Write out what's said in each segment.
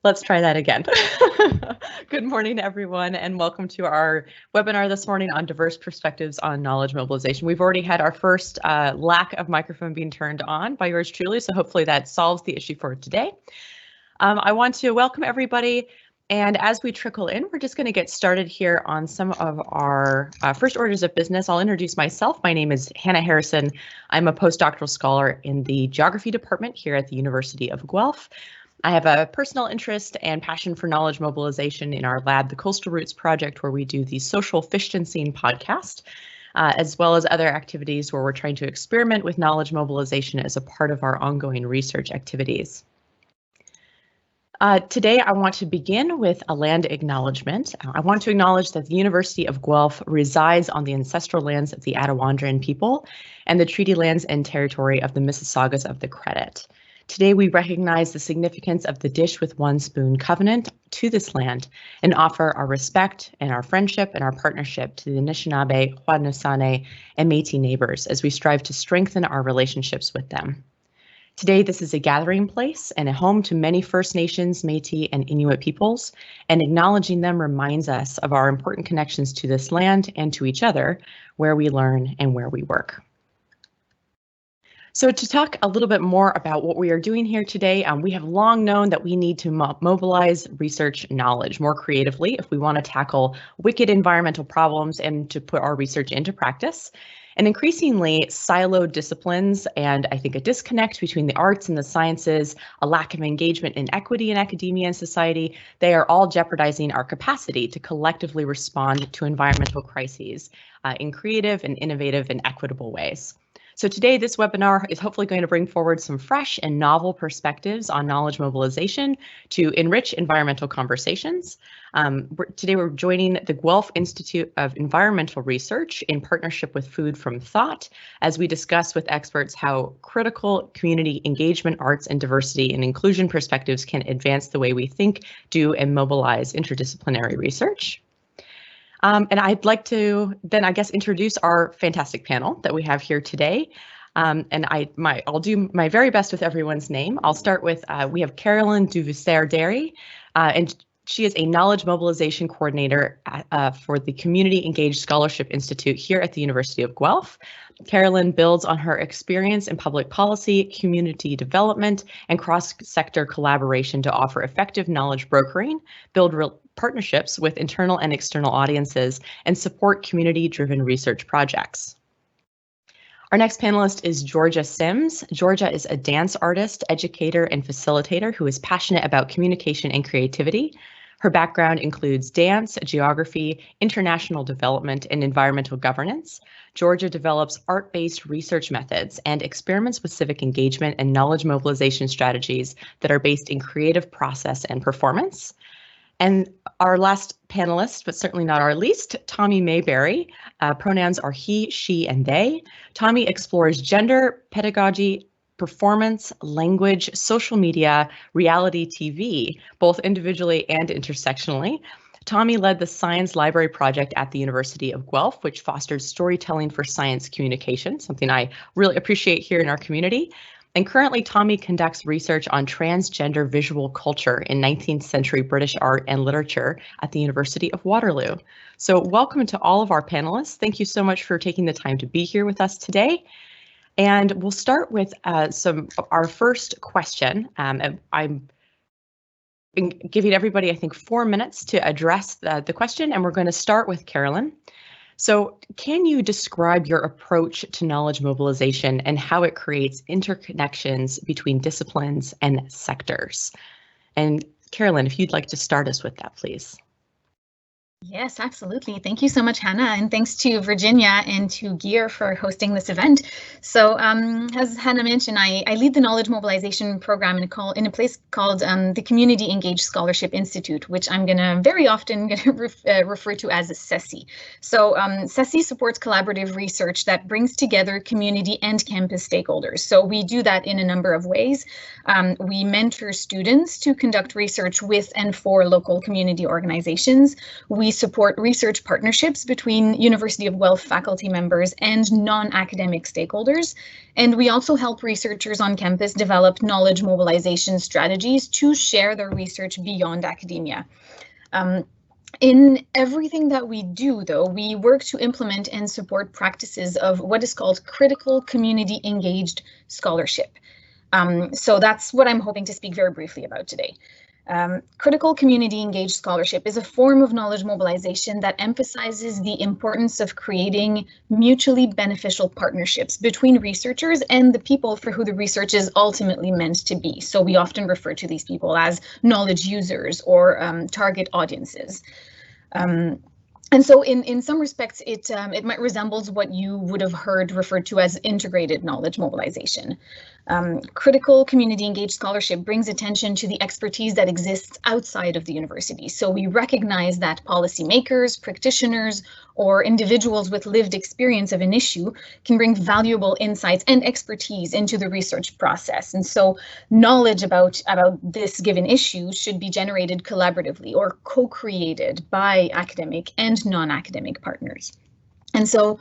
Let's try that again. Good morning, everyone, and welcome to our webinar this morning on diverse perspectives on knowledge mobilization. We've already had our first lack of microphone being turned on by yours truly, so hopefully that solves the issue for today. I want to welcome everybody, and as we trickle in, we're just going to get started here on some of our first orders of business. I'll introduce myself. My name is Hannah Harrison. I'm a postdoctoral scholar in the geography department here at the University of Guelph. I have a personal interest and passion for knowledge mobilization in our lab, the Coastal Roots Project, where we do the Social Fish-Scene podcast, as well as other activities where we're trying to experiment with knowledge mobilization as a part of our ongoing research activities. Today, I want to begin with a land acknowledgement. I want to acknowledge that the University of Guelph resides on the ancestral lands of the Attawandaron people and the treaty lands and territory of the Mississaugas of the Credit. Today, we recognize the significance of the Dish with One Spoon covenant to this land and offer our respect and our friendship and our partnership to the Anishinaabe, Haudenosaunee, and Métis neighbors as we strive to strengthen our relationships with them. Today, this is a gathering place and a home to many First Nations, Métis, and Inuit peoples, and acknowledging them reminds us of our important connections to this land and to each other, where we learn and where we work. So to talk a little bit more about what we are doing here today, we have long known that we need to mobilize research knowledge more creatively if we want to tackle wicked environmental problems and to put our research into practice. And increasingly siloed disciplines and I think a disconnect between the arts and the sciences, a lack of engagement and equity in academia and society, they are all jeopardizing our capacity to collectively respond to environmental crises in creative and innovative and equitable ways. So today, this webinar is hopefully going to bring forward some fresh and novel perspectives on knowledge mobilization to enrich environmental conversations. Today, we're joining the Guelph Institute of Environmental Research in partnership with Food from Thought as we discuss with experts how critical community engagement, arts, and diversity and inclusion perspectives can advance the way we think, do, and mobilize interdisciplinary research. And I'd like to then, I guess, introduce our fantastic panel that we have here today. And I'll do my very best with everyone's name. I'll start with, we have Caroline Duvieusart-Dery, and she is a knowledge mobilization coordinator for the Community Engaged Scholarship Institute here at the University of Guelph. Caroline builds on her experience in public policy, community development, and cross-sector collaboration to offer effective knowledge brokering, build partnerships with internal and external audiences, and support community-driven research projects. Our next panelist is Georgia Sims. Georgia is a dance artist, educator, and facilitator who is passionate about communication and creativity. Her background includes dance, geography, international development, and environmental governance. Georgia develops art-based research methods and experiments with civic engagement and knowledge mobilization strategies that are based in creative process and performance. And our last panelist, but certainly not our least, Tommy Mayberry. Pronouns are he, she, and they. Tommy explores gender, pedagogy, performance, language, social media, reality TV, both individually and intersectionally. Tommy led the Science Library Project at the University of Guelph, which fosters storytelling for science communication, something I really appreciate here in our community. And currently, Tommy conducts research on transgender visual culture in 19th century British art and literature at the University of Waterloo. So welcome to all of our panelists. Thank you so much for taking the time to be here with us today. And we'll start with our first question. I'm giving everybody, I think, 4 minutes to address the question, and we're going to start with Caroline. So can you describe your approach to knowledge mobilization and how it creates interconnections between disciplines and sectors? And Caroline, if you'd like to start us with that, please. Yes, absolutely. Thank you so much, Hannah, and thanks to Virginia and to GIER for hosting this event. So as Hannah mentioned, I lead the knowledge mobilization program in a place called the Community Engaged Scholarship Institute, which I'm going to very often refer to as CESI. So CESI supports collaborative research that brings together community and campus stakeholders. So we do that in a number of ways. We mentor students to conduct research with and for local community organizations. We we support research partnerships between University of Guelph faculty members and non-academic stakeholders. And we also help researchers on campus develop knowledge mobilization strategies to share their research beyond academia. In everything that we do, though, we work to implement and support practices of what is called critical community engaged scholarship. So that's what I'm hoping to speak very briefly about today. Critical community engaged scholarship is a form of knowledge mobilization that emphasizes the importance of creating mutually beneficial partnerships between researchers and the people for who the research is ultimately meant to be. So we often refer to these people as knowledge users or target audiences. And so in some respects, it might resemble what you would have heard referred to as integrated knowledge mobilization. Critical community engaged scholarship brings attention to the expertise that exists outside of the university. So we recognize that policymakers, practitioners, or individuals with lived experience of an issue can bring valuable insights and expertise into the research process. And so knowledge about this given issue should be generated collaboratively or co-created by academic and non-academic partners. And so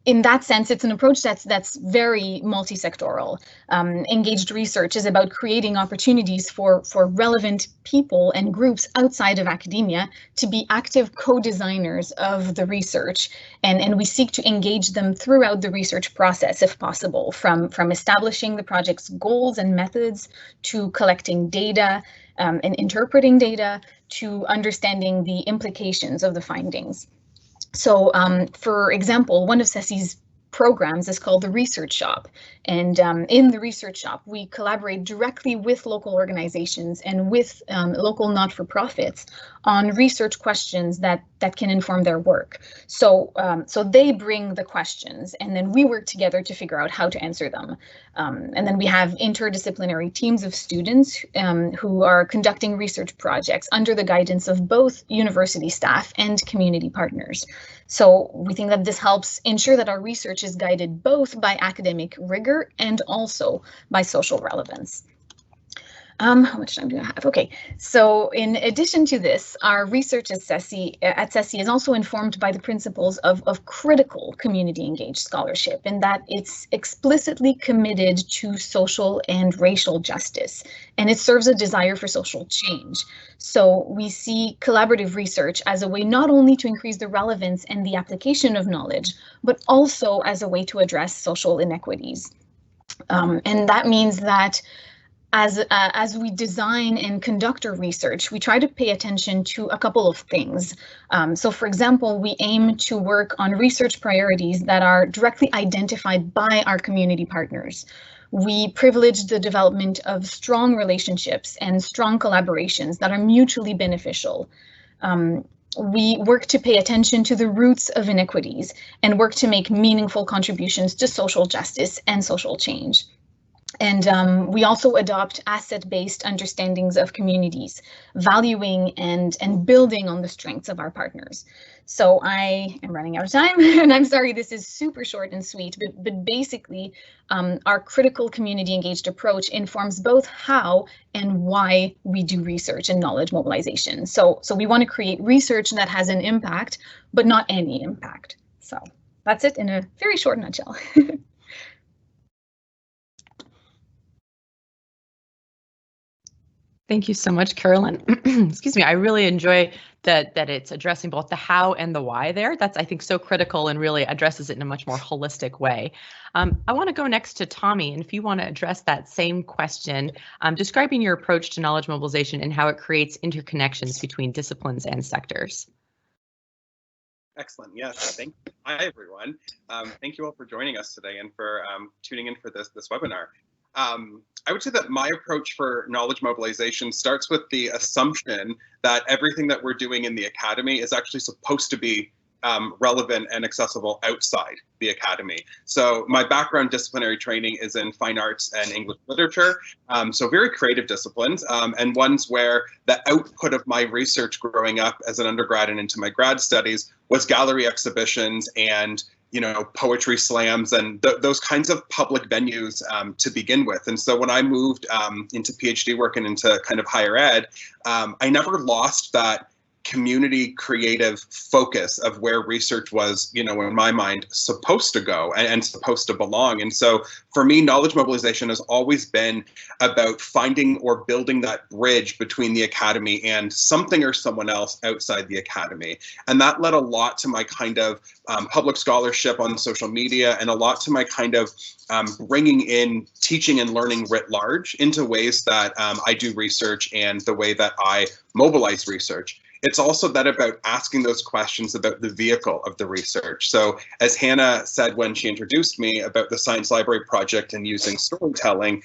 in that sense, it's an approach that's very multi-sectoral. Engaged research is about creating opportunities for relevant people and groups outside of academia to be active co-designers of the research, and we seek to engage them throughout the research process if possible, from establishing the project's goals and methods to collecting data and interpreting data to understanding the implications of the findings. So, for example, one of CECI's programs is called the Research Shop. And in the Research Shop, we collaborate directly with local organizations and with local not-for-profits on research questions that can inform their work. So, so they bring the questions, and then we work together to figure out how to answer them. And then we have interdisciplinary teams of students who are conducting research projects under the guidance of both university staff and community partners. So we think that this helps ensure that our research is guided both by academic rigor and also by social relevance. How much time do I have? Okay, so in addition to this, our research at CECI is also informed by the principles of critical community engaged scholarship, in that it's explicitly committed to social and racial justice, and it serves a desire for social change. So we see collaborative research as a way not only to increase the relevance and the application of knowledge, but also as a way to address social inequities. And that means that as we design and conduct our research, we try to pay attention to a couple of things. So for example, we aim to work on research priorities that are directly identified by our community partners. We privilege the development of strong relationships and strong collaborations that are mutually beneficial. We work to pay attention to the roots of inequities and work to make meaningful contributions to social justice and social change. And we also adopt asset-based understandings of communities, valuing and building on the strengths of our partners. So I am running out of time, and I'm sorry this is super short and sweet, but basically our critical community engaged approach informs both how and why we do research and knowledge mobilization. So we want to create research that has an impact, but not any impact. So that's it in a very short nutshell. Thank you so much, Caroline. Excuse me. I really enjoy that it's addressing both the how and the why there. That's, I think, so critical and really addresses it in a much more holistic way. I want to go next to Tommy, and if you want to address that same question, describing your approach to knowledge mobilization and how it creates interconnections between disciplines and sectors. Excellent. Yes. Thank you. Hi, everyone. Thank you all for joining us today and for tuning in for this webinar. I would say that my approach for knowledge mobilization starts with the assumption that everything that we're doing in the academy is actually supposed to be relevant and accessible outside the academy. So my background disciplinary training is in fine arts and English literature, so very creative disciplines, and ones where the output of my research growing up as an undergrad and into my grad studies was gallery exhibitions and poetry slams and those kinds of public venues to begin with. And so when I moved into PhD work and into kind of higher ed, I never lost that community creative focus of where research was, you know, in my mind, supposed to go and supposed to belong. And so for me, knowledge mobilization has always been about finding or building that bridge between the academy and something or someone else outside the academy. And that led a lot to my kind of public scholarship on social media, and a lot to my kind of bringing in teaching and learning writ large into ways that I do research and the way that I mobilize research. It's also that about asking those questions about the vehicle of the research. So as Hannah said when she introduced me about the Science Library Project and using storytelling,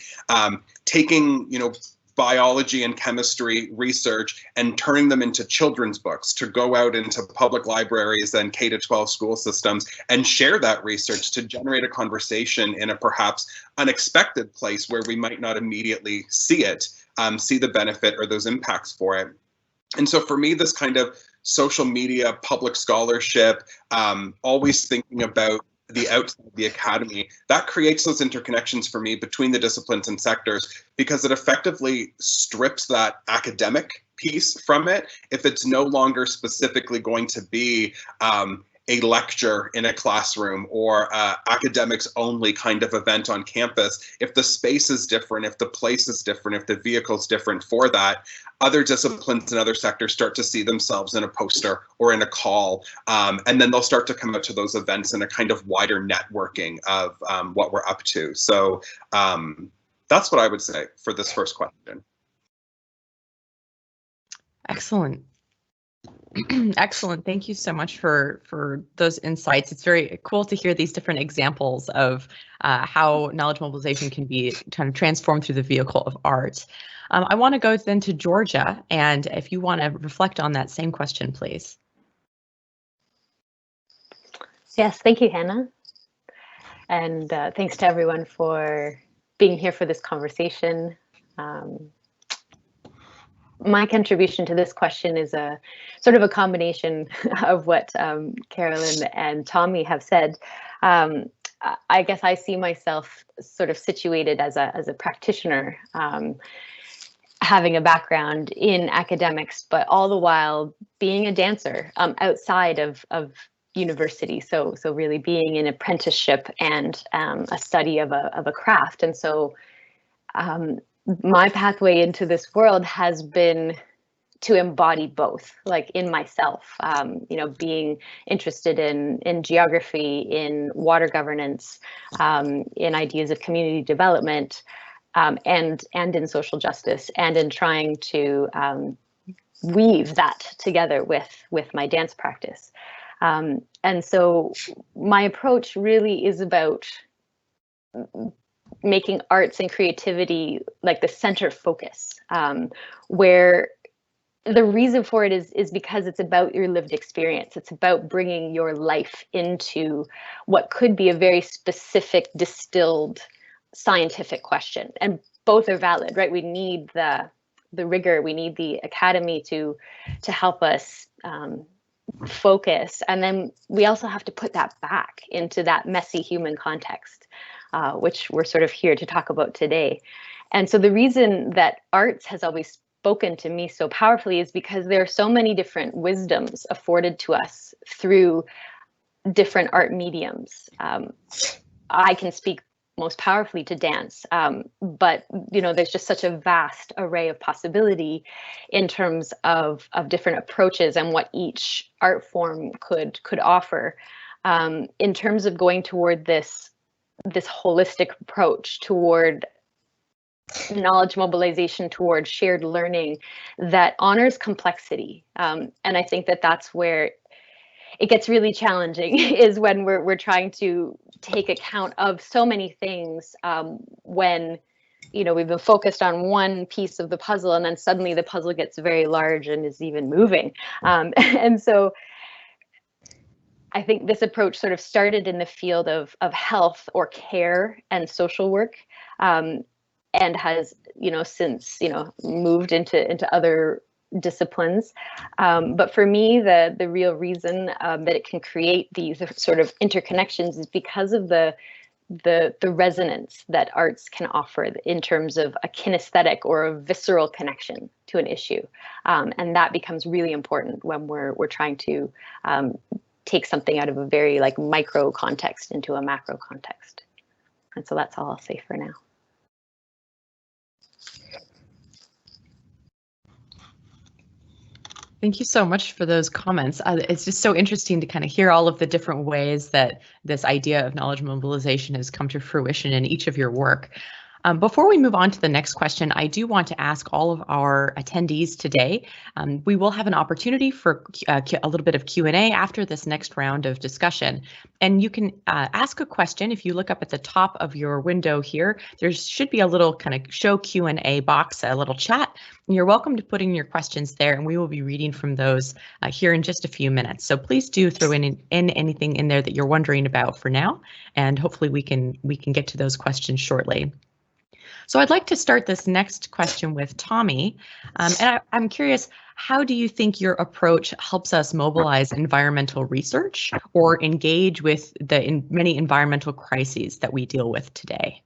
taking, you know, biology and chemistry research and turning them into children's books to go out into public libraries and K-12 school systems and share that research to generate a conversation in a perhaps unexpected place where we might not immediately see it, see the benefit or those impacts for it. And so for me, this kind of social media, public scholarship, always thinking about the outside of the academy, that creates those interconnections for me between the disciplines and sectors, because it effectively strips that academic piece from it. If it's no longer specifically going to be a lecture in a classroom or academics only kind of event on campus, if the space is different, if the place is different, if the vehicle is different for that, other disciplines and other sectors start to see themselves in a poster or in a call, and then they'll start to come out to those events in a kind of wider networking of what we're up to. So that's what I would say for this first question. Excellent. Excellent. Thank you so much for those insights. It's very cool to hear these different examples of how knowledge mobilization can be kind of transformed through the vehicle of art. I want to go then to Georgia, and if you want to reflect on that same question, please. Yes, thank you, Hannah. And thanks to everyone for being here for this conversation. My contribution to this question is a sort of a combination of what Caroline and Tommy have said. I guess I see myself sort of situated as a practitioner, having a background in academics, but all the while being a dancer outside of university. So really being an apprenticeship and a study of a craft. And so my pathway into this world has been to embody both, like in myself, you know, being interested in geography, in water governance, in ideas of community development, and in social justice, and in trying to weave that together with my dance practice. And so my approach really is about making arts and creativity like the center focus, where the reason for it is because it's about your lived experience. It's about bringing your life into what could be a very specific, distilled scientific question. And both are valid, right? We need the rigor, we need the academy to help us focus. And then we also have to put that back into that messy human context, which we're sort of here to talk about today. And so the reason that arts has always spoken to me so powerfully is because there are so many different wisdoms afforded to us through different art mediums. I can speak most powerfully to dance, but you know, there's just such a vast array of possibility in terms of different approaches and what each art form could offer. In terms of going toward this holistic approach toward knowledge mobilization, toward shared learning that honors complexity, and I think that that's where it gets really challenging, is when we're trying to take account of so many things, when, you know, we've been focused on one piece of the puzzle and then suddenly the puzzle gets very large and is even moving. And so I think this approach sort of started in the field of health or care and social work, and has, you know, since, you know, moved into other disciplines. But for me, the real reason that it can create these sort of interconnections is because of the the resonance that arts can offer in terms of a kinesthetic or a visceral connection to an issue. And that becomes really important when we're trying to take something out of a very like micro context into a macro context. And so that's all I'll say for now. Thank you so much for those comments. It's just so interesting to kind of hear all of the different ways that this idea of knowledge mobilization has come to fruition in each of your work. Before we move on to the next question, I do want to ask all of our attendees today. We will have an opportunity for a little bit of Q&A after this next round of discussion. And you can ask a question if you look up at the top of your window here. There should be a little kind of show Q&A box, a little chat. And you're welcome to put in your questions there, and we will be reading from those here in just a few minutes. So please do throw in anything in there that you're wondering about for now, and hopefully we can get to those questions shortly. So I'd like to start this next question with Tommy, and I'm curious, how do you think your approach helps us mobilize environmental research or engage with the many environmental crises that we deal with today?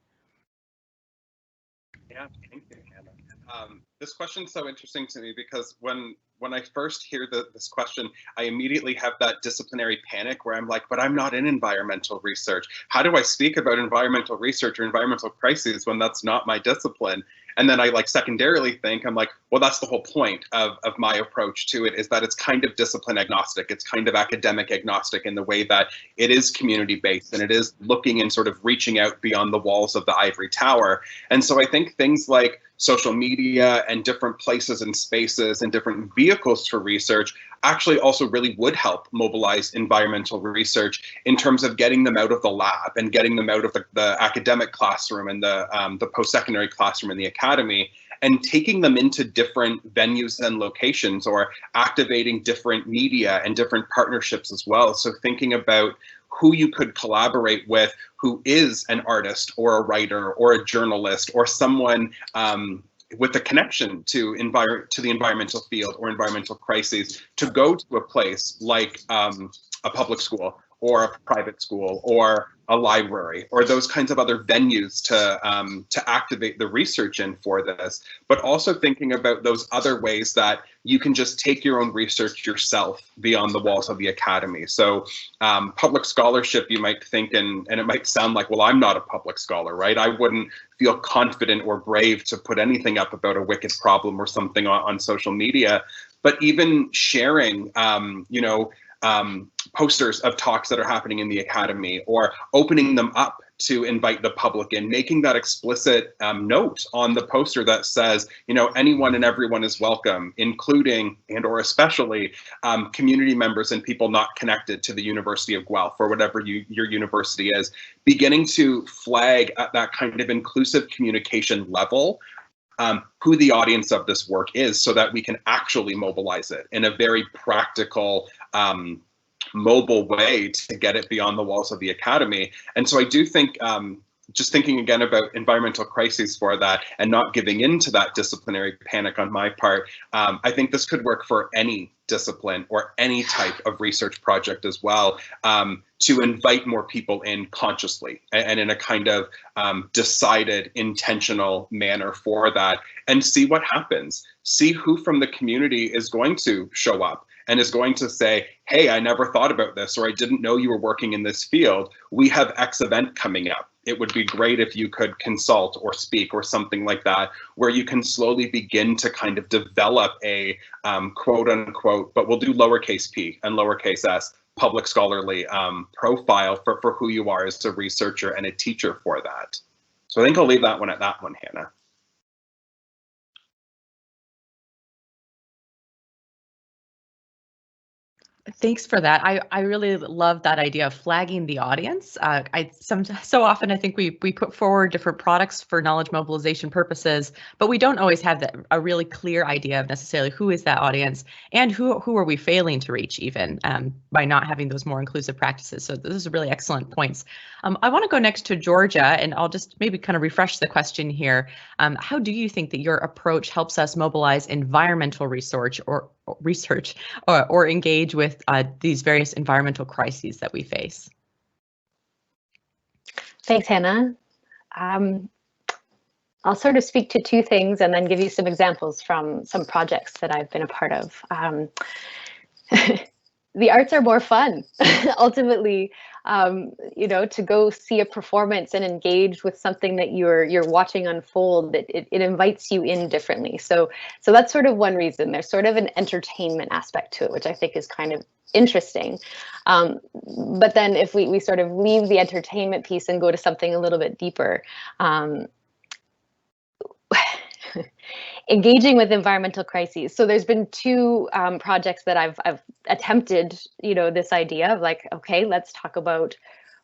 Yeah, thank you, Hannah. This question is so interesting to me because when I first hear this question, I immediately have that disciplinary panic where I'm like, but I'm not in environmental research. How do I speak about environmental research or environmental crises when that's not my discipline? And then I like secondarily think, I'm like, well, that's the whole point of my approach to it, is that it's kind of discipline agnostic. It's kind of academic agnostic in the way that it is community based and it is looking and sort of reaching out beyond the walls of the ivory tower. And so I think things like social media and different places and spaces and different vehicles for research actually also really would help mobilize environmental research in terms of getting them out of the lab and getting them out of the academic classroom and the post-secondary classroom and the academy, and taking them into different venues and locations, or activating different media and different partnerships as well. So thinking about who you could collaborate with who is an artist or a writer or a journalist or someone with a connection to the environmental field or environmental crises, to go to a place like a public school or a private school or a library or those kinds of other venues to activate the research in for this, but also thinking about those other ways that you can just take your own research yourself beyond the walls of the academy. So public scholarship, you might think, and it might sound like, well, I'm not a public scholar, right? I wouldn't feel confident or brave to put anything up about a wicked problem or something on social media, but even sharing, posters of talks that are happening in the academy, or opening them up to invite the public in, making that explicit note on the poster that says, anyone and everyone is welcome, including and or especially community members and people not connected to the University of Guelph or whatever your university is, beginning to flag at that kind of inclusive communication level who the audience of this work is, so that we can actually mobilize it in a very practical, mobile way to get it beyond the walls of the academy. And so I do think, just thinking again about environmental crises for that and not giving into that disciplinary panic on my part, I think this could work for any discipline or any type of research project as well, to invite more people in consciously and in a kind of decided, intentional manner for that, and see what happens. See who from the community is going to show up and is going to say, hey, I never thought about this, or I didn't know you were working in this field. We have X event coming up. It would be great if you could consult or speak or something like that, where you can slowly begin to kind of develop a quote unquote, but we'll do lowercase p and lowercase s, public scholarly profile for who you are as a researcher and a teacher for that. So I think I'll leave that one at that one, Hannah. Thanks for that. I really love that idea of flagging the audience. So often I think we put forward different products for knowledge mobilization purposes, but we don't always have a really clear idea of necessarily who is that audience and who are we failing to reach even by not having those more inclusive practices. So this is really excellent points. I want to go next to Georgia, and I'll just maybe kind of refresh the question here. How do you think that your approach helps us mobilize environmental research or engage with these various environmental crises that we face? Thanks, Hannah. I'll sort of speak to two things and then give you some examples from some projects that I've been a part of. The arts are more fun, ultimately. You know, to go see a performance and engage with something that you're watching unfold, it invites you in differently. So that's sort of one reason. There's sort of an entertainment aspect to it, which I think is kind of interesting. But then if we sort of leave the entertainment piece and go to something a little bit deeper, engaging with environmental crises. So there's been two projects that I've attempted, you know, this idea of like, okay, let's talk about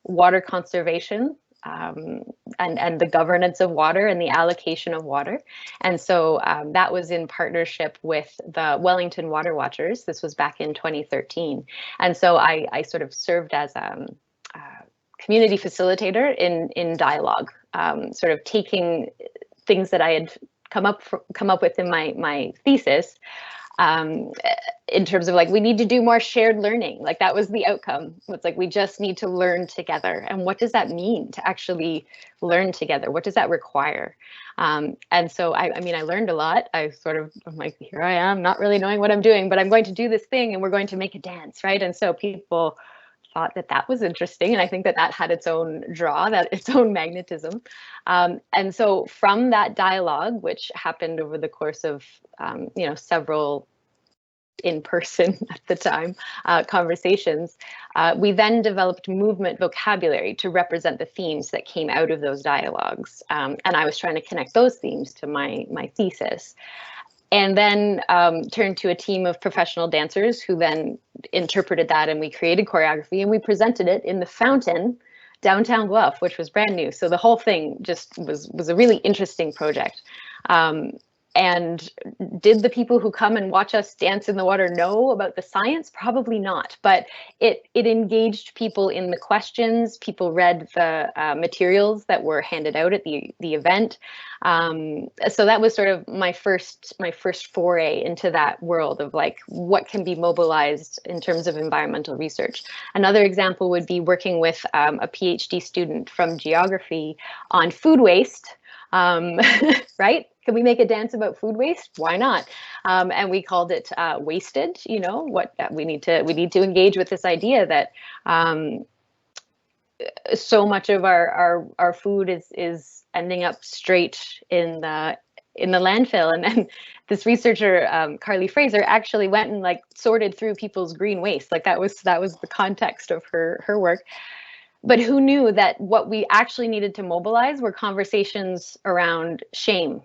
water conservation and the governance of water and the allocation of water. And so that was in partnership with the Wellington Water Watchers. This was back in 2013. And so I sort of served as a community facilitator in dialogue, sort of taking things that I had come up with in my thesis, in terms of like, we need to do more shared learning. Like that was the outcome. It's like, we just need to learn together. And what does that mean to actually learn together? What does that require? And so, I mean, I learned a lot. I'm like, here I am, not really knowing what I'm doing, but I'm going to do this thing and we're going to make a dance, right? And so people thought that was interesting. And I think that had its own draw, its own magnetism. And so from that dialogue, which happened over the course of, you know, several in-person at the time conversations, we then developed movement vocabulary to represent the themes that came out of those dialogues. And I was trying to connect those themes to my thesis. And then turned to a team of professional dancers who then interpreted that, and we created choreography and we presented it in the fountain downtown Guelph, which was brand new. So the whole thing just was a really interesting project. And did the people who come and watch us dance in the water know about the science? Probably not, but it engaged people in the questions. People read the materials that were handed out at the event. So that was sort of my first foray into that world of like, what can be mobilized in terms of environmental research. Another example would be working with a PhD student from geography on food waste. Right? Can we make a dance about food waste? Why not? And we called it wasted. You know, what we need to engage with this idea that so much of our food is ending up straight in the landfill. And then this researcher, Carly Fraser, actually went and like sorted through people's green waste. Like that was the context of her work. But who knew that what we actually needed to mobilize were conversations around shame,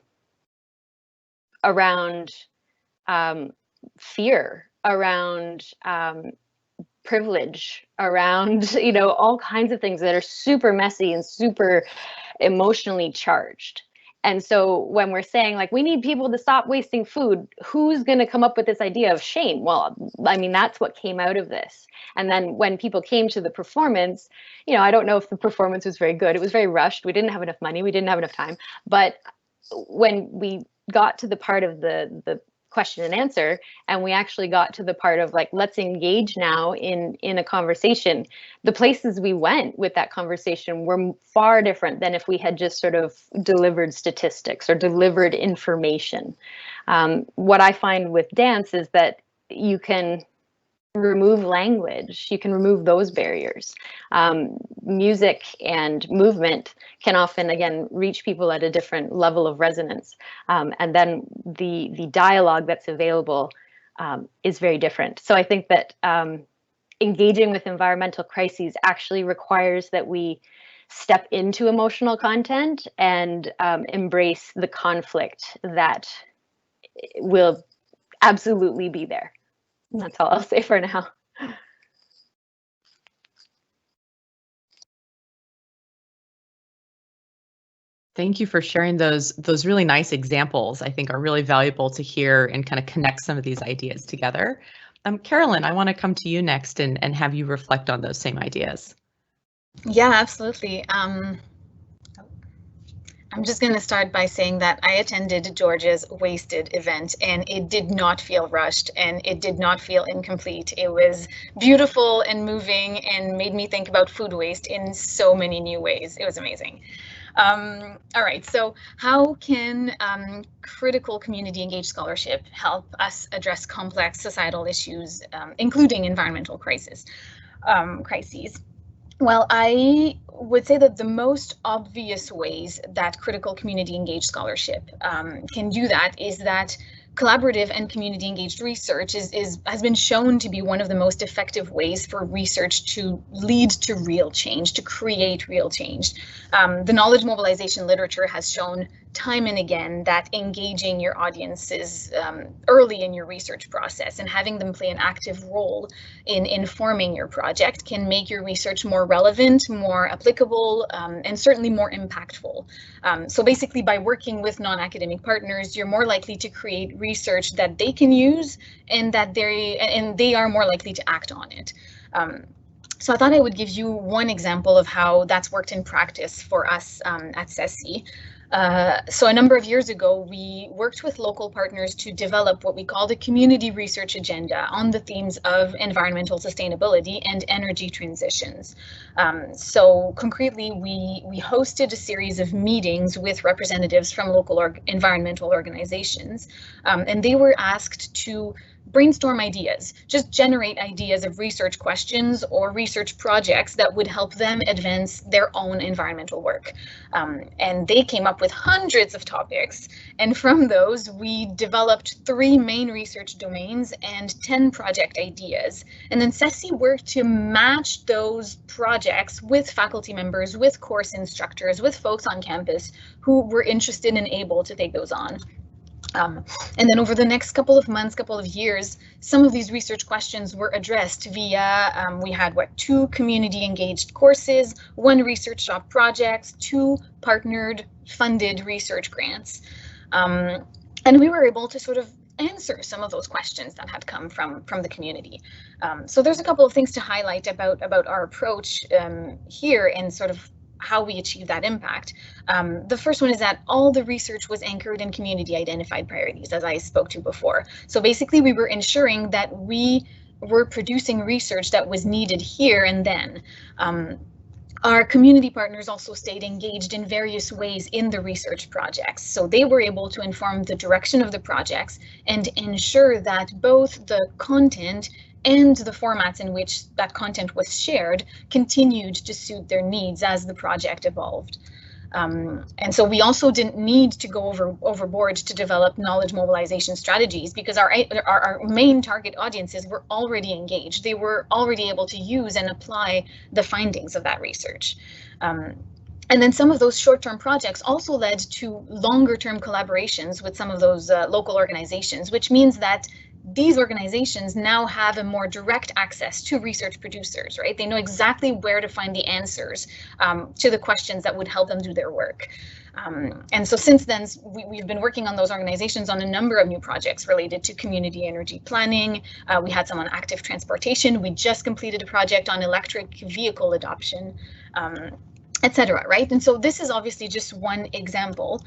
around fear, around privilege, around, you know, all kinds of things that are super messy and super emotionally charged. And so when we're saying like, we need people to stop wasting food, who's going to come up with this idea of shame? Well, I mean, that's what came out of this. And then when people came to the performance, you know, I don't know if the performance was very good. It was very rushed. We didn't have enough money. We didn't have enough time. But when we got to the part of the question and answer, and we actually got to the part of like, let's engage now in a conversation, the places we went with that conversation were far different than if we had just sort of delivered statistics or delivered information. What I find with dance is that you can remove language, you can remove those barriers. Music and movement can often, again, reach people at a different level of resonance. And then the dialogue that's available is very different. So I think that engaging with environmental crises actually requires that we step into emotional content and embrace the conflict that will absolutely be there. That's all I'll say for now. Thank you for sharing those really nice examples. I think are really valuable to hear and kind of connect some of these ideas together. Caroline, I want to come to you next and have you reflect on those same ideas. Yeah, absolutely. I'm just going to start by saying that I attended Georgia's Wasted event, and it did not feel rushed and it did not feel incomplete. It was beautiful and moving and made me think about food waste in so many new ways. It was amazing. All right, so how can critical community engaged scholarship help us address complex societal issues, including environmental crises? Well, I would say that the most obvious ways that critical community engaged scholarship can do that is that collaborative and community engaged research has been shown to be one of the most effective ways for research to lead to real change, to create real change. The knowledge mobilization literature has shown time and again that engaging your audiences early in your research process and having them play an active role in informing your project can make your research more relevant, more applicable, and certainly more impactful. So basically, by working with non-academic partners, you're more likely to create research that they can use and that they are more likely to act on it. So I thought I would give you one example of how that's worked in practice for us at CESI. So a number of years ago, we worked with local partners to develop what we called a community research agenda on the themes of environmental sustainability and energy transitions. So concretely, we hosted a series of meetings with representatives from local environmental organizations, and they were asked to brainstorm ideas, just generate ideas of research questions or research projects that would help them advance their own environmental work. And they came up with hundreds of topics. And from those, we developed 3 main research domains and 10 project ideas. And then CESI worked to match those projects with faculty members, with course instructors, with folks on campus who were interested and able to take those on. And then over the next couple of months, couple of years, some of these research questions were addressed via, we had 2 community engaged courses, 1 research job project, 2 partnered funded research grants. And we were able to sort of answer some of those questions that had come from the community. So there's a couple of things to highlight about our approach here and sort of how we achieve that impact. The first one is that all the research was anchored in community identified priorities, as I spoke to before. So basically, we were ensuring that we were producing research that was needed here and then. Our community partners also stayed engaged in various ways in the research projects, so they were able to inform the direction of the projects and ensure that both the content and the formats in which that content was shared continued to suit their needs as the project evolved. And so we also didn't need to go overboard to develop knowledge mobilization strategies because our main target audiences were already engaged. They were already able to use and apply the findings of that research. And then some of those short-term projects also led to longer-term collaborations with some of those local organizations, which means that these organizations now have a more direct access to research producers, right? They know exactly where to find the answers to the questions that would help them do their work. And so since then, we've been working on those organizations on a number of new projects related to community energy planning. We had some on active transportation. We just completed a project on electric vehicle adoption, etc. Right? And so this is obviously just one example,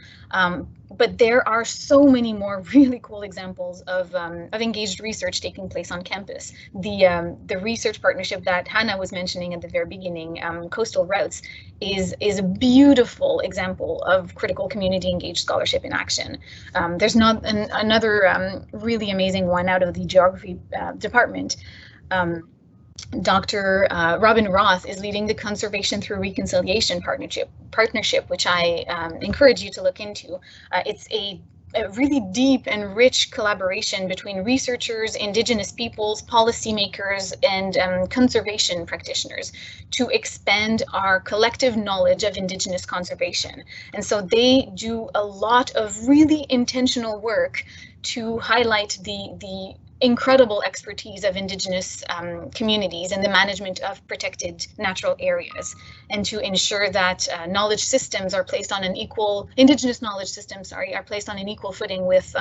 but there are so many more really cool examples of engaged research taking place on campus. The research partnership that Hannah was mentioning at the very beginning, Coastal Routes, is a beautiful example of critical community engaged scholarship in action. There's another really amazing one out of the geography department. Dr. Robin Roth is leading the Conservation Through Reconciliation partnership, which I encourage you to look into. It's a really deep and rich collaboration between researchers, Indigenous peoples, policymakers, and conservation practitioners to expand our collective knowledge of Indigenous conservation. And so they do a lot of really intentional work to highlight the incredible expertise of Indigenous communities in the management of protected natural areas, and to ensure that knowledge systems are placed on an equal, Indigenous knowledge systems, are placed on an equal footing with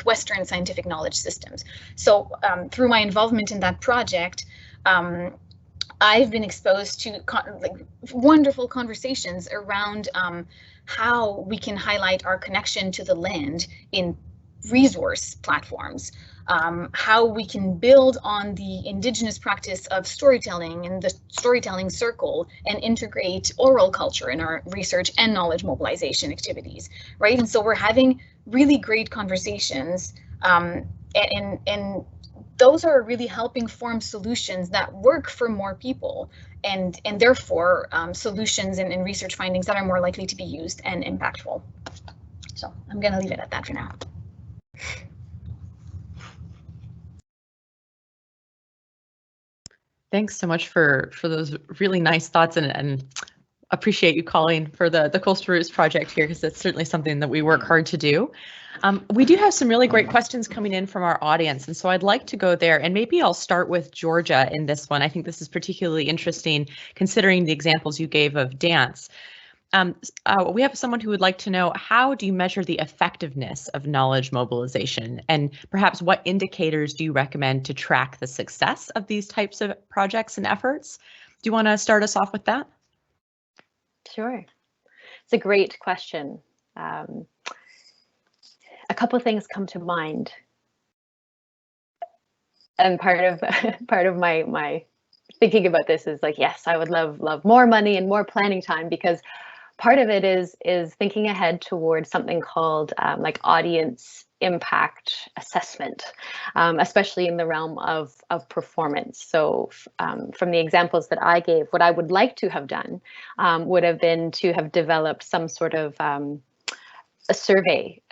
Western scientific knowledge systems. So through my involvement in that project, I've been exposed to wonderful conversations around how we can highlight our connection to the land in resource platforms, how we can build on the Indigenous practice of storytelling and the storytelling circle and integrate oral culture in our research and knowledge mobilization activities, right? And so we're having really great conversations, and those are really helping form solutions that work for more people, and therefore solutions and research findings that are more likely to be used and impactful. So I'm going to leave it at that for now. Thanks so much for those really nice thoughts, and appreciate you calling for the Coastal Roots project here, because that's certainly something that we work hard to do. We do have some really great questions coming in from our audience, and so I'd like to go there, and maybe I'll start with Georgia in this one. I think this is particularly interesting considering the examples you gave of dance. We have someone who would like to know, how do you measure the effectiveness of knowledge mobilization, and perhaps what indicators do you recommend to track the success of these types of projects and efforts? Do you want to start us off with that? Sure. It's a great question. A couple of things come to mind. And part of my thinking about this is like, yes, I would love more money and more planning time, because part of it is thinking ahead towards something called like audience impact assessment, especially in the realm of performance. So from the examples that I gave, what I would like to have done would have been to have developed some sort of a survey,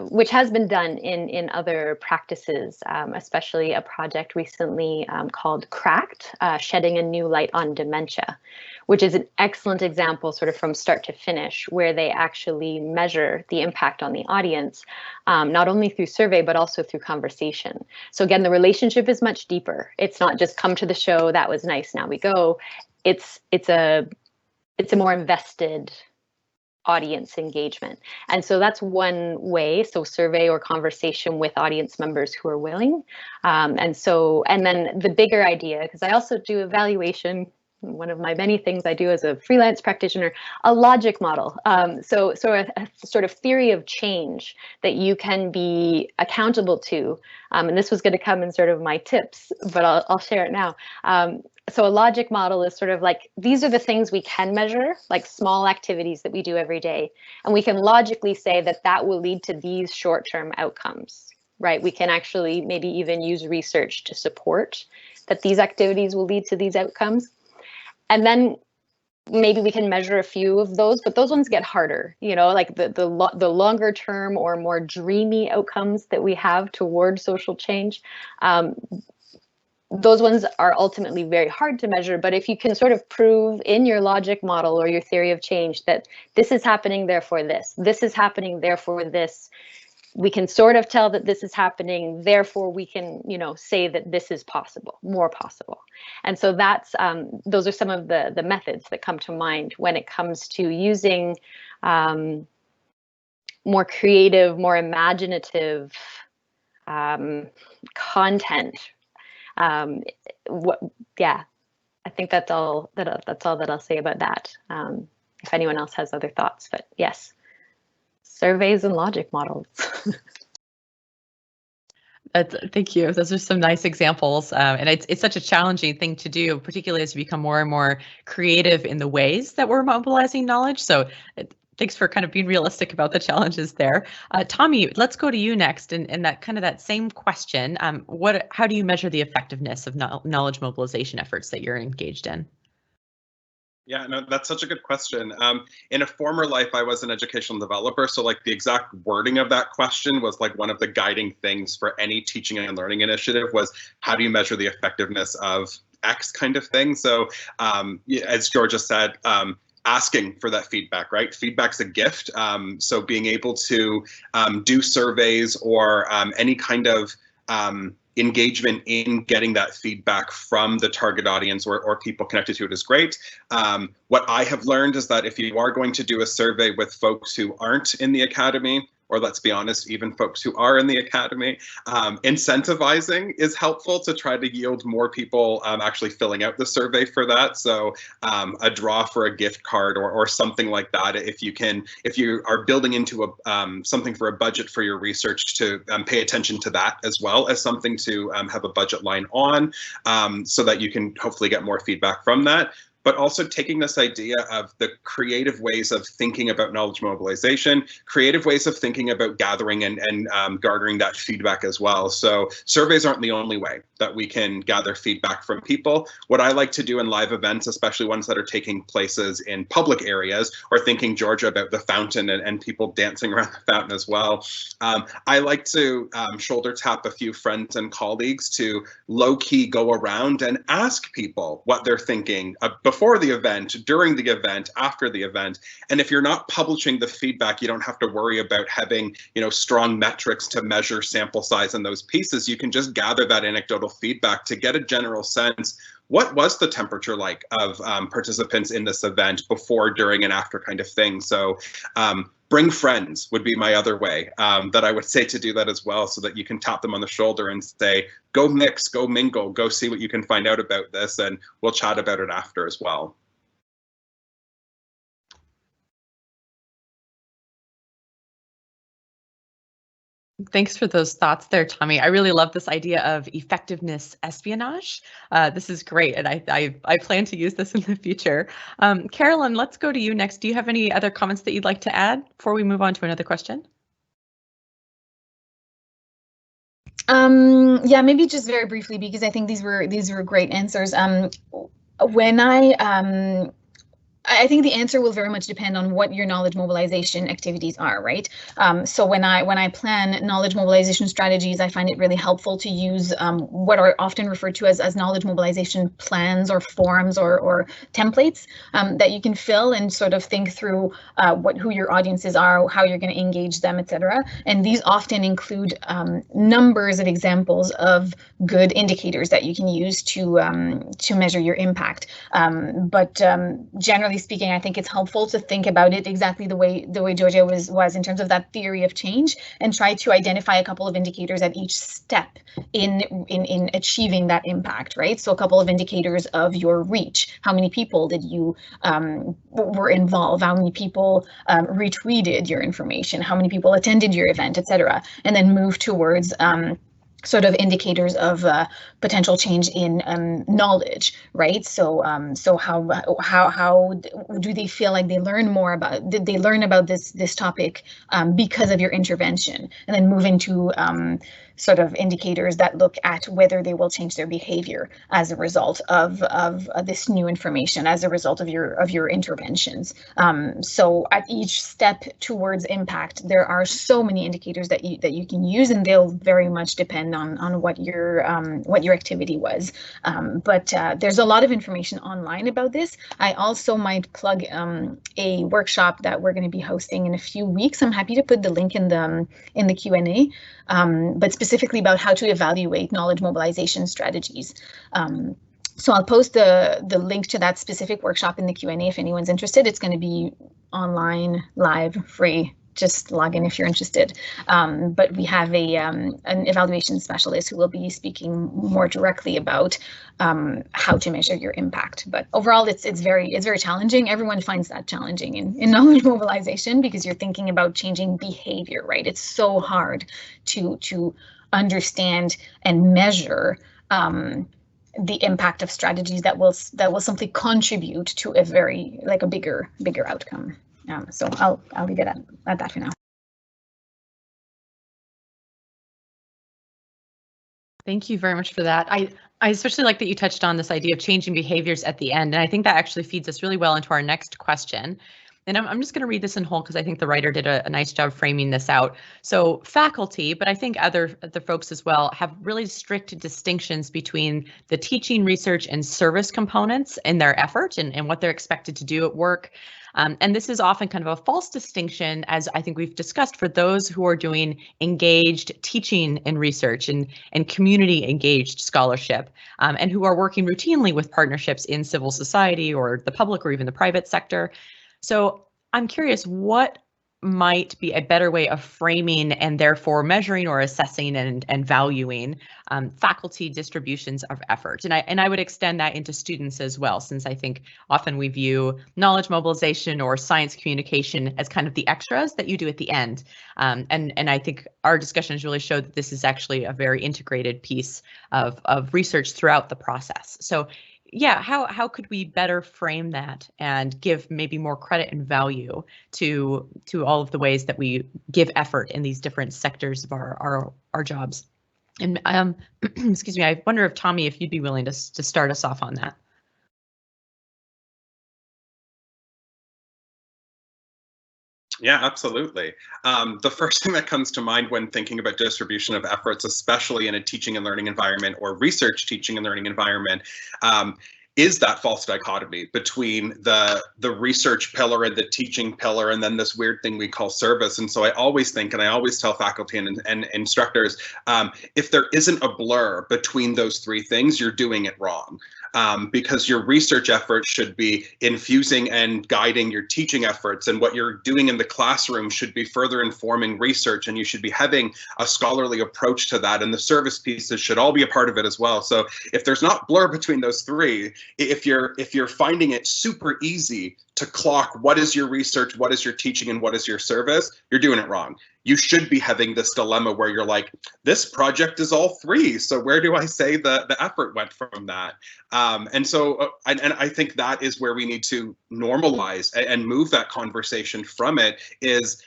which has been done in other practices, especially a project recently called Cracked, Shedding a New Light on Dementia, which is an excellent example sort of from start to finish, where they actually measure the impact on the audience, not only through survey, but also through conversation. So again, the relationship is much deeper. It's not just come to the show, that was nice, now we go. It's a more invested audience engagement. And so that's one way, so survey or conversation with audience members who are willing. And then the bigger idea, because I also do evaluation, one of my many things I do as a freelance practitioner, a logic model. So a sort of theory of change that you can be accountable to. And this was going to come in sort of my tips, but I'll share it now. So a logic model is sort of like, these are the things we can measure, like small activities that we do every day. And we can logically say that that will lead to these short-term outcomes, right? We can actually maybe even use research to support that these activities will lead to these outcomes. And then maybe we can measure a few of those, but those ones get harder, you know, like the longer term or more dreamy outcomes that we have towards social change. Those ones are ultimately very hard to measure, but if you can sort of prove in your logic model or your theory of change that this is happening, therefore this is happening, therefore this, we can sort of tell that this is happening, therefore we can, you know, say that this is possible, more possible. And so that's, those are some of the methods that come to mind when it comes to using more creative, more imaginative content. Yeah, I think that's all that I'll say about that. If anyone else has other thoughts, but yes. Surveys and logic models. Thank you. Those are some nice examples. And it's such a challenging thing to do, particularly as we become more and more creative in the ways that we're mobilizing knowledge. So thanks for kind of being realistic about the challenges there. Tommy, let's go to you next. And that same question, how do you measure the effectiveness of knowledge mobilization efforts that you're engaged in? Yeah, no, that's such a good question. In a former life, I was an educational developer, so like the exact wording of that question was like one of the guiding things for any teaching and learning initiative was, how do you measure the effectiveness of X kind of thing? So as Georgia said, asking for that feedback, right? Feedback's a gift. So being able to do surveys or any kind of engagement in getting that feedback from the target audience or people connected to it is great. What I have learned is that if you are going to do a survey with folks who aren't in the academy or let's be honest, even folks who are in the academy. Incentivizing is helpful to try to yield more people actually filling out the survey for that. So a draw for a gift card or something like that. If you are building into something for a budget for your research, to pay attention to that as well as something to have a budget line on, so that you can hopefully get more feedback from that. But also taking this idea of the creative ways of thinking about knowledge mobilization, creative ways of thinking about gathering and garnering that feedback as well. So surveys aren't the only way that we can gather feedback from people. What I like to do in live events, especially ones that are taking places in public areas, or thinking, Georgia, about the fountain and people dancing around the fountain as well. I like to shoulder tap a few friends and colleagues to low-key go around and ask people what they're thinking before the event, during the event, after the event. And if you're not publishing the feedback, you don't have to worry about having, strong metrics to measure sample size in those pieces. You can just gather that anecdotal feedback to get a general sense. What was the temperature like of participants in this event before, during, and after kind of thing? So bring friends would be my other way that I would say to do that as well, so that you can tap them on the shoulder and say, go mix, go mingle, go see what you can find out about this, and we'll chat about it after as well. Thanks for those thoughts there, Tommy. I really love this idea of effectiveness espionage. This is great, and I plan to use this in the future. Caroline, let's go to you next. Do you have any other comments that you'd like to add before we move on to another question? Yeah, maybe just very briefly, because I think these were great answers. I think the answer will very much depend on what your knowledge mobilization activities are, right? So when I plan knowledge mobilization strategies, I find it really helpful to use what are often referred to as knowledge mobilization plans or forms or templates that you can fill and sort of think through who your audiences are, how you're going to engage them, etc. And these often include numbers of examples of good indicators that you can use to measure your impact. But generally speaking, I think it's helpful to think about it exactly the way Georgia was in terms of that theory of change, and try to identify a couple of indicators at each step in achieving that impact, right? So a couple of indicators of your reach. How many people did you were involved? How many people retweeted your information? How many people attended your event, etc. And then move towards sort of indicators of potential change in knowledge, right? So how do they feel like they learn more about? Did they learn about this topic because of your intervention? And then move into sort of indicators that look at whether they will change their behavior as a result of this new information, as a result of your interventions. So at each step towards impact, there are so many indicators that you can use, and they'll very much depend on what your activity was. But there's a lot of information online about this. I also might plug a workshop that we're going to be hosting in a few weeks. I'm happy to put the link in the Q&A, but specifically about how to evaluate knowledge mobilization strategies. So I'll post the link to that specific workshop in the Q&A if anyone's interested. It's going to be online, live, free. Just log in if you're interested. But we have an evaluation specialist who will be speaking more directly about how to measure your impact. But overall, it's very challenging. Everyone finds that challenging in knowledge mobilization, because you're thinking about changing behavior, right? It's so hard to understand and measure the impact of strategies that will simply contribute to a bigger outcome. So I'll leave it at that for now. Thank you very much for that. I especially like that you touched on this idea of changing behaviors at the end, and I think that actually feeds us really well into our next question. And I'm just going to read this in whole because I think the writer did a nice job framing this out. So faculty, but I think other folks as well, have really strict distinctions between the teaching, research, and service components in their effort and what they're expected to do at work. And this is often kind of a false distinction, as I think we've discussed, for those who are doing engaged teaching and research and community engaged scholarship, and who are working routinely with partnerships in civil society or the public or even the private sector. So I'm curious, what might be a better way of framing and therefore measuring or assessing and valuing faculty distributions of effort. And I would extend that into students as well, since I think often we view knowledge mobilization or science communication as kind of the extras that you do at the end. And I think our discussions really showed that this is actually a very integrated piece of research throughout the process. So yeah, how could we better frame that and give maybe more credit and value to all of the ways that we give effort in these different sectors of our jobs? And excuse me, I wonder if Tommy, if you'd be willing to start us off on that. Yeah, absolutely. The first thing that comes to mind when thinking about distribution of efforts, especially in a teaching and learning environment or research teaching and learning environment, is that false dichotomy between the research pillar and the teaching pillar, and then this weird thing we call service. And so I always think, and I always tell faculty and instructors, if there isn't a blur between those three things, you're doing it wrong. Because your research efforts should be infusing and guiding your teaching efforts, and what you're doing in the classroom should be further informing research, and you should be having a scholarly approach to that, and the service pieces should all be a part of it as well. So if there's not blur between those three, if you're finding it super easy to clock what is your research, what is your teaching, and what is your service, you're doing it wrong. You should be having this dilemma where you're like, this project is all three, so where do I say the effort went from that? And I think that is where we need to normalize and move that conversation from it. Is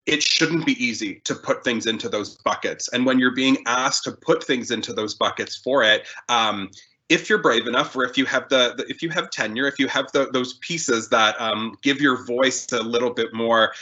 it shouldn't be easy to put things into those buckets. And when you're being asked to put things into those buckets for it, if you're brave enough, or if you have if you have tenure, if you have those pieces that give your voice a little bit more,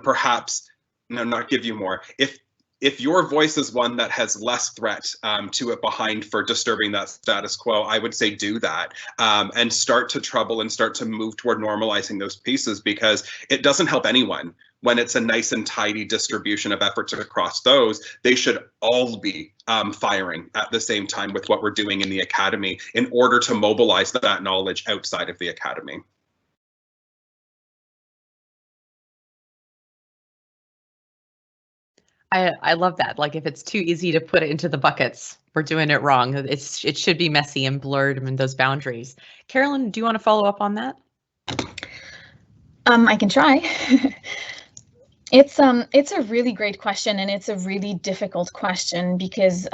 perhaps, no, not give you more. If your voice is one that has less threat to it behind for disturbing that status quo, I would say do that, and start to trouble and start to move toward normalizing those pieces, because it doesn't help anyone when it's a nice and tidy distribution of efforts across those. They should all be firing at the same time with what we're doing in the academy in order to mobilize that knowledge outside of the academy. I love that. Like, if it's too easy to put it into the buckets, we're doing it wrong. It should be messy and blurred in those boundaries. Caroline, do you want to follow up on that? I can try. It's a really great question, and it's a really difficult question, because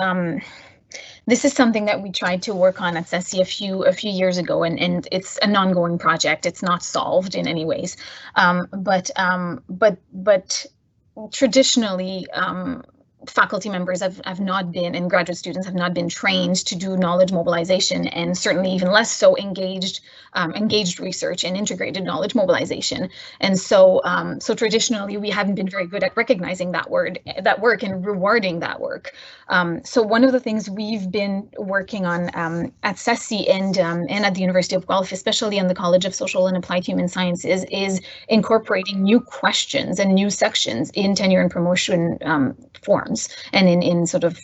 this is something that we tried to work on at CESI a few years ago, and it's an ongoing project. It's not solved in any ways, but traditionally, faculty members have not been, and graduate students have not been trained to do knowledge mobilization, and certainly even less so engaged research and integrated knowledge mobilization. And so traditionally we haven't been very good at recognizing that work and rewarding that work. So one of the things we've been working on at CESI and at the University of Guelph, especially in the College of Social and Applied Human Sciences, is incorporating new questions and new sections in tenure and promotion forms and in sort of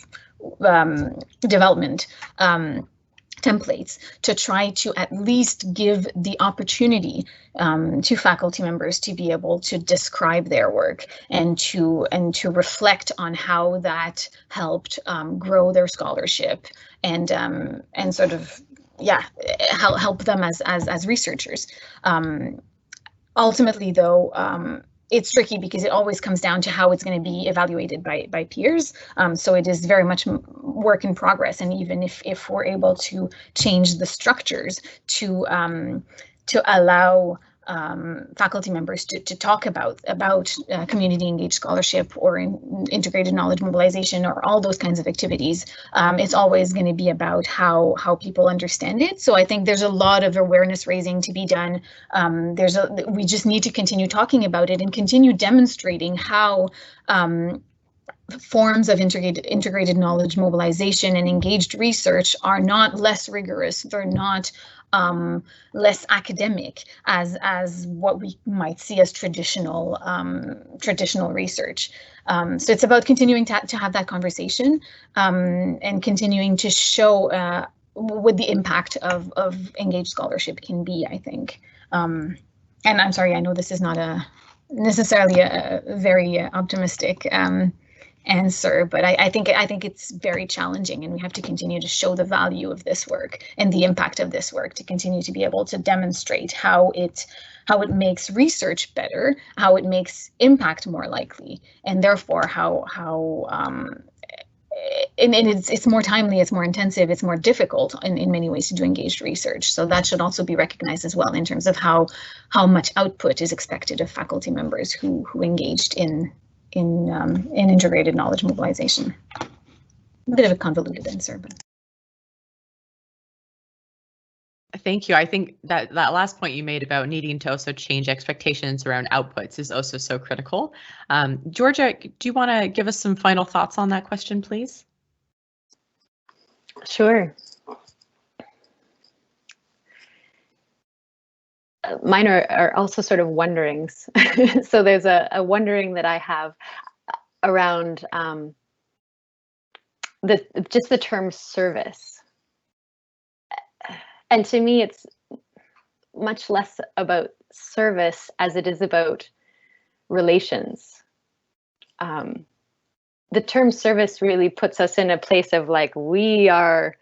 development templates, to try to at least give the opportunity to faculty members to be able to describe their work and to reflect on how that helped grow their scholarship and sort of, yeah, help them as researchers. Ultimately, though, it's tricky because it always comes down to how it's going to be evaluated by peers. So it is very much work in progress. And even if we're able to change the structures to allow faculty members to talk about community engaged scholarship or integrated knowledge mobilization or all those kinds of activities, it's always going to be about how people understand it. So I think there's a lot of awareness raising to be done. We just need to continue talking about it and continue demonstrating how forms of integrated knowledge mobilization and engaged research are not less rigorous. They're not less academic as what we might see as traditional research. So it's about continuing to have that conversation and continuing to show what the impact of engaged scholarship can be, I think. And I'm sorry, I know this is not necessarily a very optimistic answer, but I think it's very challenging, and we have to continue to show the value of this work and the impact of this work to continue to be able to demonstrate how it makes research better, how it makes impact more likely, and therefore and it's more timely, it's more intensive, it's more difficult in many ways to do engaged research. So that should also be recognized as well in terms of how much output is expected of faculty members who engaged in integrated knowledge mobilization. A bit of a convoluted answer, but. Thank you. I think that last point you made about needing to also change expectations around outputs is also so critical. Georgia, do you want to give us some final thoughts on that question, please? Sure. Mine are also sort of wonderings. So there's a wondering that I have around just the term service. And to me, it's much less about service as it is about relations. The term service really puts us in a place of like, we are,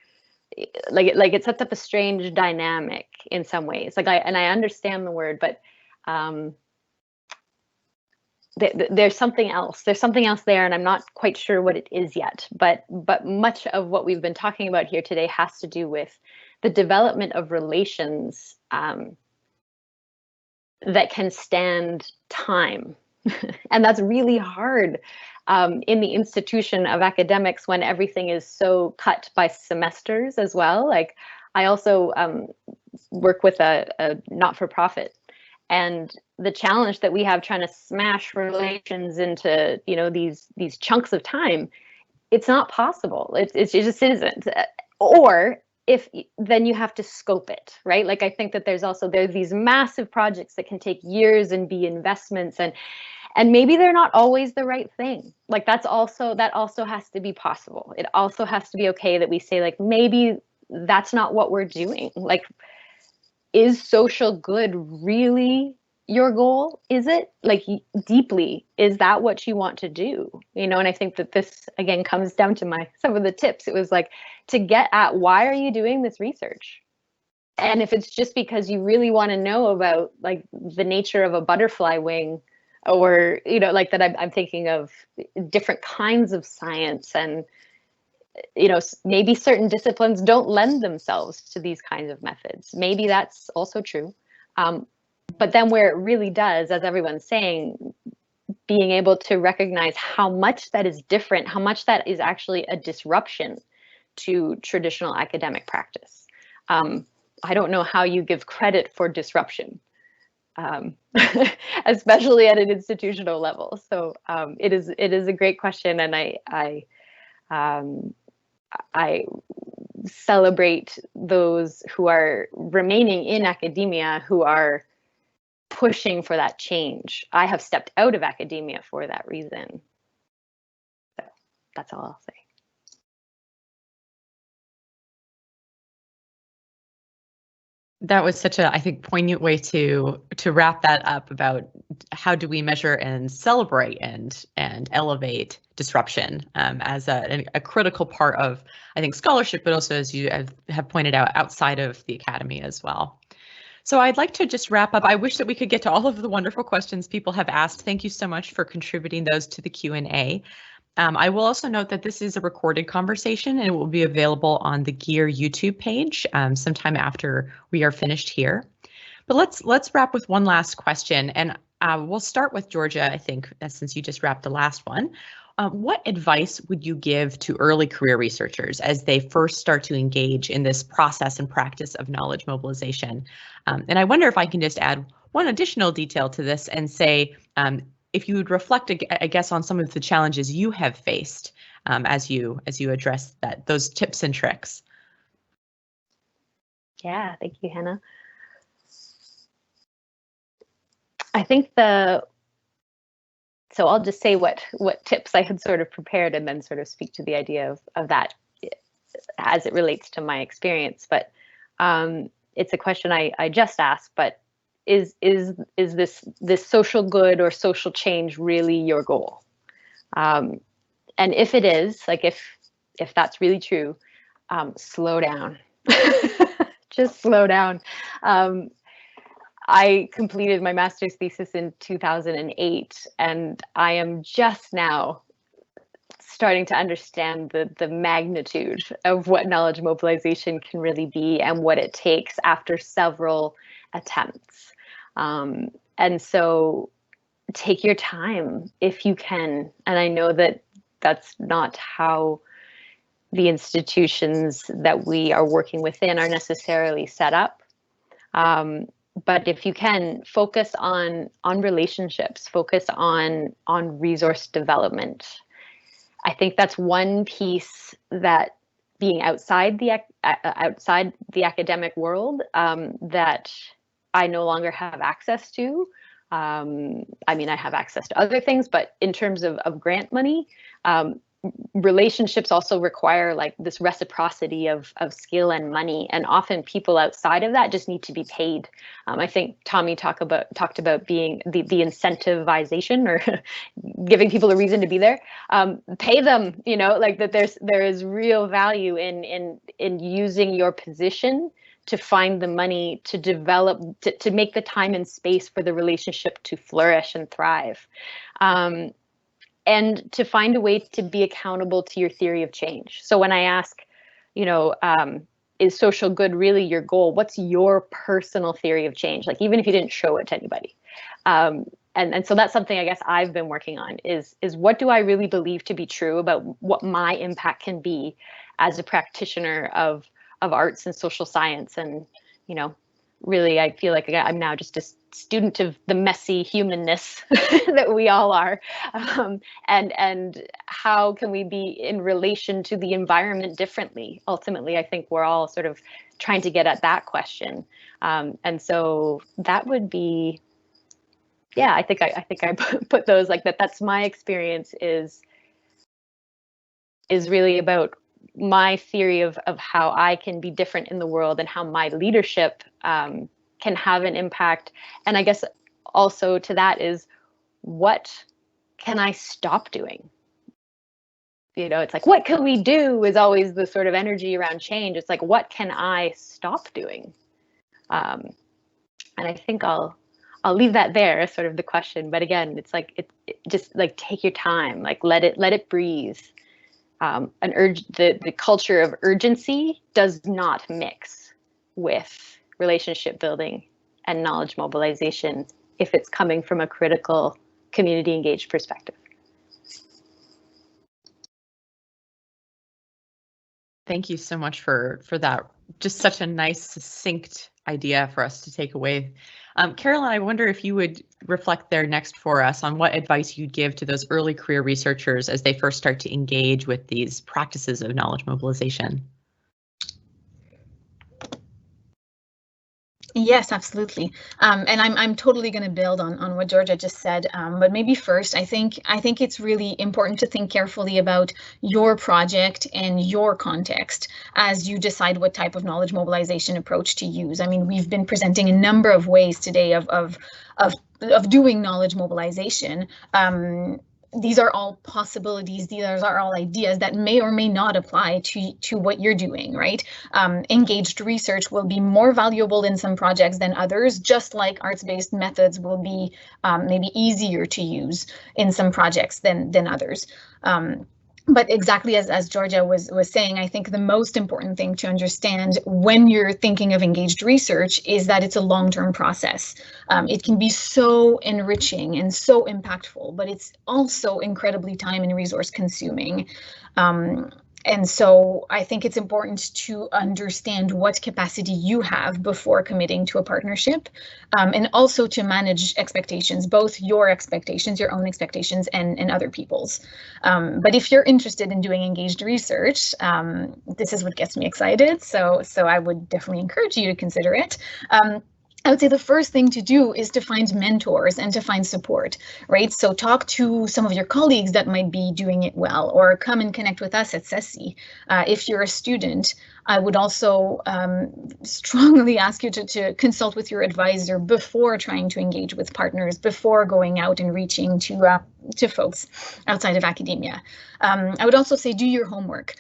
like it sets up a strange dynamic in some ways. Like I understand the word, but there's something else. There's something else there, and I'm not quite sure what it is yet. But much of what we've been talking about here today has to do with the development of relations that can stand time. And that's really hard in the institution of academics when everything is so cut by semesters as well. Like I also work with a not-for-profit, and the challenge that we have trying to smash relations into, you know, these chunks of time, it's not possible. It just isn't. Or if then you have to scope it, right? Like I think that there's these massive projects that can take years and be investments, and maybe they're not always the right thing. Like that also has to be possible. It also has to be okay that we say like, maybe that's not what we're doing. Like, is social good really your goal? Is it, like, deeply, is that what you want to do? You know, and I think that this again comes down to some of the tips. It was like to get at, why are you doing this research? And if it's just because you really want to know about like the nature of a butterfly wing, or, you know, like that, I'm thinking of different kinds of science, and, you know, maybe certain disciplines don't lend themselves to these kinds of methods. Maybe that's also true. But then where it really does, as everyone's saying, being able to recognize how much that is different, how much that is actually a disruption to traditional academic practice. I don't know how you give credit for disruption, especially at an institutional level. So it is a great question, and I celebrate those who are remaining in academia, who are pushing for that change. I have stepped out of academia for that reason. So that's all I'll say. That was such a, I think, poignant way to wrap that up about how do we measure and celebrate and elevate disruption as a critical part of, I think, scholarship, but also, as you have pointed out, outside of the academy as well. So I'd like to just wrap up. I wish that we could get to all of the wonderful questions people have asked. Thank you so much for contributing those to the Q&A. I will also note that this is a recorded conversation, and it will be available on the GIER YouTube page sometime after we are finished here. But let's wrap with one last question, and we'll start with Georgia, I think, since you just wrapped the last one. What advice would you give to early career researchers as they first start to engage in this process and practice of knowledge mobilization? And I wonder if I can just add one additional detail to this and say, if you would reflect, I guess, on some of the challenges you have faced as you address those tips and tricks. Yeah, thank you, Hannah. I think so I'll just say what tips I had sort of prepared, and then sort of speak to the idea of that as it relates to my experience. But it's a question I just asked, but is this social good or social change really your goal? And if it is, like if that's really true, slow down. Just slow down. I completed my master's thesis in 2008, and I am just now starting to understand the magnitude of what knowledge mobilization can really be and what it takes after several attempts. And so take your time if you can. And I know that that's not how the institutions that we are working within are necessarily set up. But if you can, focus on relationships, focus on resource development. I think that's one piece that being outside the academic world that I no longer have access to. I mean, I have access to other things, but in terms of grant money, relationships also require like this reciprocity of skill and money, and often people outside of that just need to be paid. I think Tommy talked about being the incentivization or giving people a reason to be there. Pay them, you know, like that. There is real value in using your position to find the money to develop, to make the time and space for the relationship to flourish and thrive. And to find a way to be accountable to your theory of change. So when I ask, you know, is social good really your goal? What's your personal theory of change? Like, even if you didn't show it to anybody. And so that's something I guess I've been working on is what do I really believe to be true about what my impact can be as a practitioner of arts and social science. And, you know, really, I feel like I'm now just a student of the messy humanness that we all are, and how can we be in relation to the environment differently? Ultimately, I think we're all sort of trying to get at that question, and so that would be, yeah. I think I put those like that. That's my experience is really about my theory of how I can be different in the world and how my leadership can have an impact. And I guess also to that is, what can I stop doing? You know, it's like, what can we do is always the sort of energy around change. It's like, what can I stop doing? And I think I'll leave that there as sort of the question. But again, it's like, it just like, take your time, like let it breathe. The culture of urgency does not mix with relationship building and knowledge mobilization if it's coming from a critical, community engaged perspective. Thank you so much for that. Just such a nice, succinct idea for us to take away. Caroline, I wonder if you would reflect there next for us on what advice you'd give to those early career researchers as they first start to engage with these practices of knowledge mobilization. Yes, absolutely. And I'm totally going to build on what Georgia just said. But maybe first, I think it's really important to think carefully about your project and your context as you decide what type of knowledge mobilization approach to use. I mean, we've been presenting a number of ways today of doing knowledge mobilization. These are all possibilities. These are all ideas that may or may not apply to what you're doing, right? Engaged research will be more valuable in some projects than others, just like arts-based methods will be maybe easier to use in some projects than others. But exactly as Georgia was saying, I think the most important thing to understand when you're thinking of engaged research is that it's a long-term process. It can be so enriching and so impactful, but it's also incredibly time and resource consuming. And so I think it's important to understand what capacity you have before committing to a partnership, and also to manage expectations, both your expectations, your own expectations, and other people's. But if you're interested in doing engaged research, this is what gets me excited. So I would definitely encourage you to consider it. I would say the first thing to do is to find mentors and to find support, right? So talk to some of your colleagues that might be doing it well, or come and connect with us at CESI. If you're a student, I would also strongly ask you to consult with your advisor before trying to engage with partners, before going out and reaching to folks outside of academia. I would also say do your homework.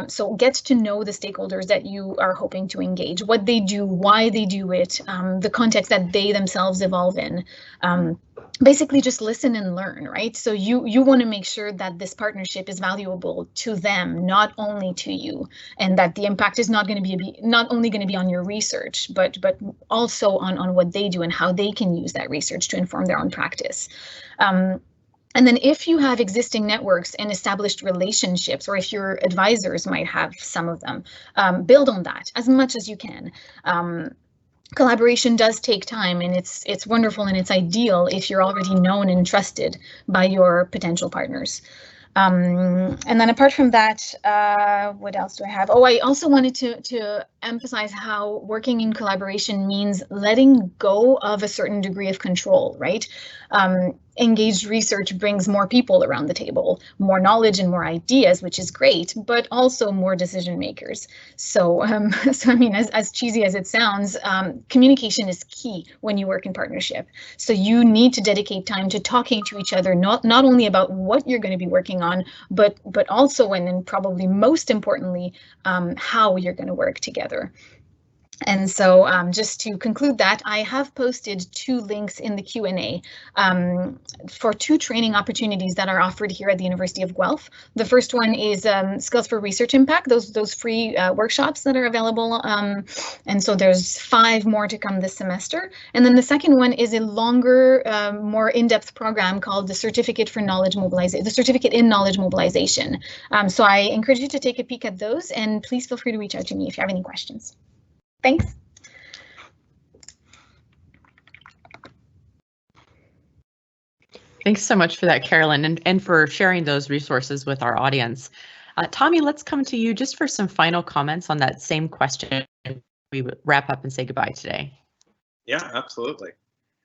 So get to know the stakeholders that you are hoping to engage, what they do, why they do it, the context that they themselves evolve in. Basically just listen and learn, right? So you want to make sure that this partnership is valuable to them, not only to you, and that the impact is not only going to be on your research, but also on what they do and how they can use that research to inform their own practice. And then if you have existing networks and established relationships, or if your advisors might have some of them, build on that as much as you can. Collaboration does take time, and it's wonderful and it's ideal if you're already known and trusted by your potential partners. And then apart from that, what else do I have? Oh, I also wanted to emphasize how working in collaboration means letting go of a certain degree of control, right? Engaged research brings more people around the table, more knowledge and more ideas, which is great, but also more decision makers. So I mean, as cheesy as it sounds, communication is key when you work in partnership. So you need to dedicate time to talking to each other, not only about what you're going to be working on, but also, and probably most importantly, how you're going to work together. And so just to conclude that, I have posted 2 links in the Q&A for 2 training opportunities that are offered here at the University of Guelph. The first one is Skills for Research Impact, those free workshops that are available. And so there's 5 more to come this semester. And then the second one is a longer, more in-depth program called the Certificate for Knowledge Mobilization, the Certificate in Knowledge Mobilization. So I encourage you to take a peek at those, and please feel free to reach out to me if you have any questions. Thanks. Thanks so much for that, Caroline, and for sharing those resources with our audience. Tommy, let's come to you just for some final comments on that same question. We wrap up and say goodbye today. Yeah, absolutely.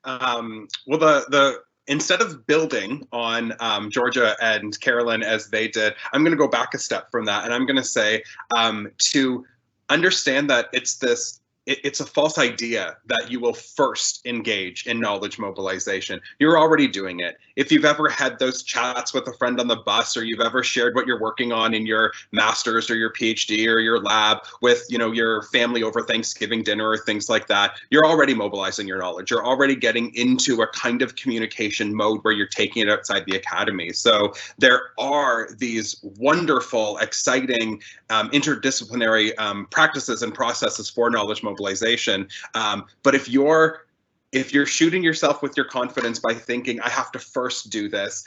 Well, instead of building on Georgia and Caroline as they did, I'm going to go back a step from that, and I'm going to say to understand that it's a false idea that you will first engage in knowledge mobilization. You're already doing it. If you've ever had those chats with a friend on the bus, or you've ever shared what you're working on in your master's or your PhD or your lab with, your family over Thanksgiving dinner or things like that, you're already mobilizing your knowledge. You're already getting into a kind of communication mode where you're taking it outside the academy. So there are these wonderful, exciting, interdisciplinary practices and processes for knowledge mobilization. But if you're shooting yourself with your confidence by thinking, I have to first do this,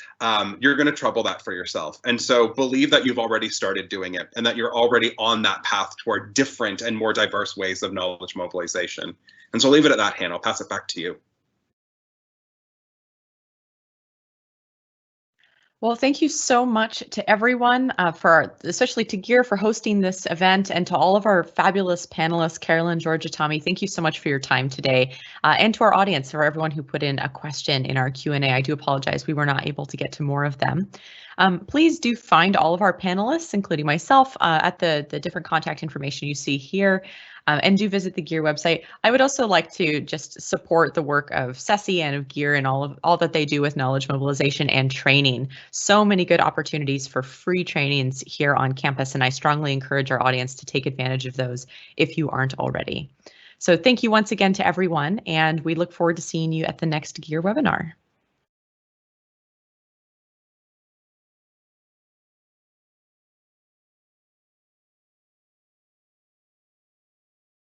you're going to trouble that for yourself. And so believe that you've already started doing it, and that you're already on that path toward different and more diverse ways of knowledge mobilization. And so I'll leave it at that, Hannah. I'll pass it back to you. Well, thank you so much to everyone, especially to GIER for hosting this event, and to all of our fabulous panelists, Caroline, Georgia, Tommy. Thank you so much for your time today, and to our audience, for everyone who put in a question in our Q&A. I do apologize we were not able to get to more of them. Please do find all of our panelists, including myself, at the different contact information you see here. And do visit the GIER website. I would also like to just support the work of CESI and of GIER and all that they do with knowledge mobilization and training. So many good opportunities for free trainings here on campus, and I strongly encourage our audience to take advantage of those if you aren't already. So thank you once again to everyone, and we look forward to seeing you at the next GIER webinar.